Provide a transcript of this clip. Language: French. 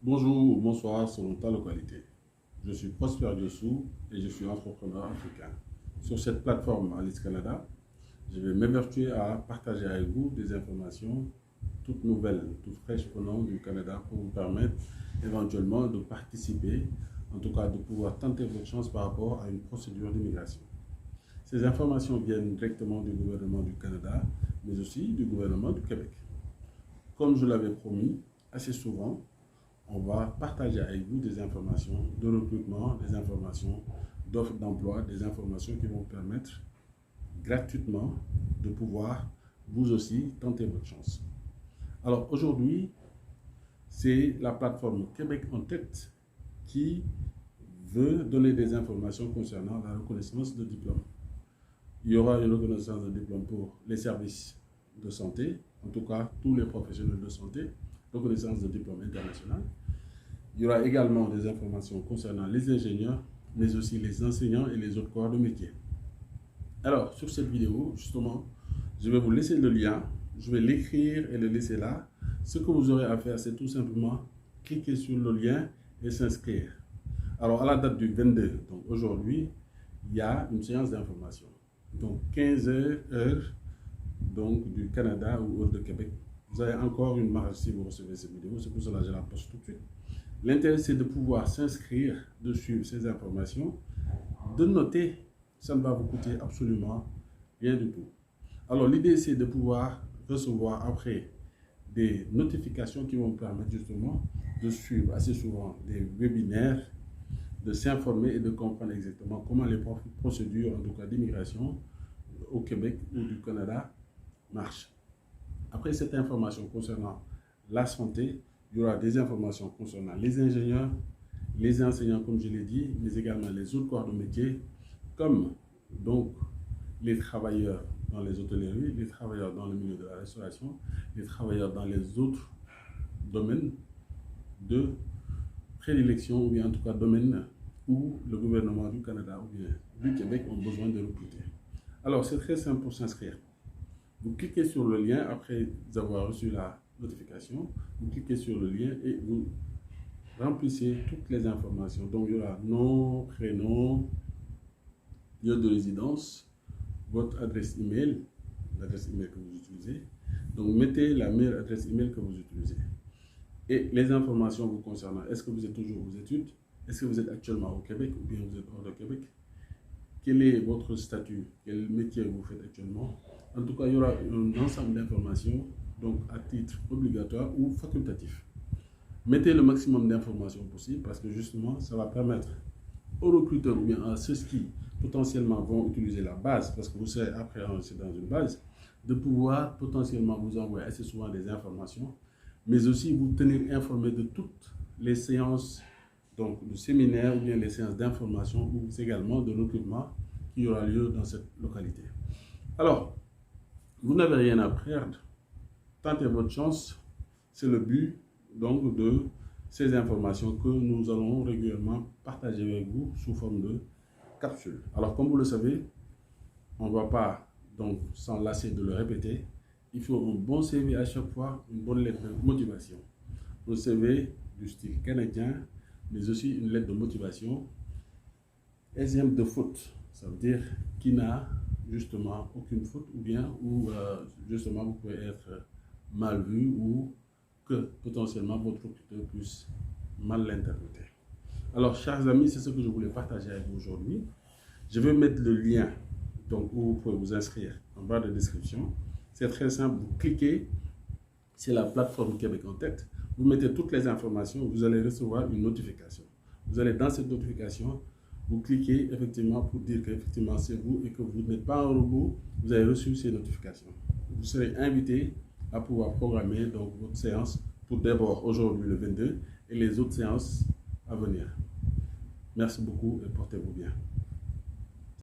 Bonjour ou bonsoir selon ta localité. Je suis Prosper Diossou et je suis entrepreneur africain. Sur cette plateforme Alice Canada, je vais m'évertuer à partager avec vous des informations toutes nouvelles, toutes fraîches venant du Canada pour vous permettre éventuellement de participer, en tout cas de pouvoir tenter votre chance par rapport à une procédure d'immigration. Ces informations viennent directement du gouvernement du Canada, mais aussi du gouvernement du Québec. Comme je l'avais promis, assez souvent, on va partager avec vous des informations de recrutement, des informations d'offres d'emploi, des informations qui vont vous permettre gratuitement de pouvoir vous aussi tenter votre chance. Alors aujourd'hui, c'est la plateforme Québec en tête qui veut donner des informations concernant la reconnaissance de diplôme. Il y aura une reconnaissance de diplôme pour les services de santé, en tout cas tous les professionnels de santé, reconnaissance de diplôme international. Il y aura également des informations concernant les ingénieurs, mais aussi les enseignants et les autres corps de métier. Alors, sur cette vidéo, justement, je vais vous laisser le lien, je vais l'écrire et le laisser là. Ce que vous aurez à faire, c'est tout simplement cliquer sur le lien et s'inscrire. Alors, à la date du 22, donc aujourd'hui, il y a une séance d'information. Donc, 15 heures donc, du Canada ou heure de Québec. Vous avez encore une marge si vous recevez cette vidéo, c'est pour cela que je la poste tout de suite. L'intérêt, c'est de pouvoir s'inscrire, de suivre ces informations, de noter, ça ne va vous coûter absolument rien du tout. Alors, l'idée, c'est de pouvoir recevoir après des notifications qui vont vous permettre justement de suivre assez souvent des webinaires, de s'informer et de comprendre exactement comment les procédures, en tout cas d'immigration, au Québec ou du Canada marchent. Après cette information concernant la santé, il y aura des informations concernant les ingénieurs, les enseignants, comme je l'ai dit, mais également les autres corps de métier, comme donc les travailleurs dans les hôtelleries, les travailleurs dans le milieu de la restauration, les travailleurs dans les autres domaines de prédilection, ou bien en tout cas domaines où le gouvernement du Canada ou bien du Québec ont besoin de recruter. Alors, c'est très simple pour s'inscrire. Vous cliquez sur le lien après avoir reçu la notification, vous cliquez sur le lien et vous remplissez toutes les informations. Donc, il y aura nom, prénom, lieu de résidence, votre adresse email, l'adresse email que vous utilisez. Donc, mettez la meilleure adresse email que vous utilisez. Et les informations vous concernant. Est-ce que vous êtes toujours aux études? Est-ce que vous êtes actuellement au Québec ou bien vous êtes hors de Québec? Quel est votre statut? Quel métier vous faites actuellement? En tout cas, il y aura un ensemble d'informations, donc à titre obligatoire ou facultatif. Mettez le maximum d'informations possible parce que justement, ça va permettre aux recruteurs ou bien à ceux qui potentiellement vont utiliser la base, parce que vous serez après enregistré dans une base, de pouvoir potentiellement vous envoyer assez souvent des informations, mais aussi vous tenir informé de toutes les séances donc de séminaires ou bien les séances d'information ou également de recrutement qui aura lieu dans cette localité. Alors, vous n'avez rien à perdre, tentez votre chance, c'est le but donc de ces informations que nous allons régulièrement partager avec vous sous forme de capsules. Alors, comme vous le savez, on ne va pas donc s'en lasser de le répéter, il faut un bon CV à chaque fois, une bonne lettre de motivation. Un CV du style canadien, mais aussi une lettre de motivation exempte de faute. Ça veut dire qui n'a justement aucune faute ou bien où justement vous pouvez être mal vu ou que potentiellement votre recruteur puisse mal l'interpréter. Alors, chers amis, c'est ce que je voulais partager avec vous aujourd'hui. Je vais mettre le lien donc, où vous pouvez vous inscrire en bas de description. C'est très simple, vous cliquez, c'est la plateforme Québec en tête. Vous mettez toutes les informations, vous allez recevoir une notification. Vous allez dans cette notification, vous cliquez effectivement pour dire qu'effectivement c'est vous et que vous n'êtes pas un robot, vous avez reçu ces notifications. Vous serez invité à pouvoir programmer donc votre séance pour d'abord aujourd'hui le 22 et les autres séances à venir. Merci beaucoup et portez-vous bien.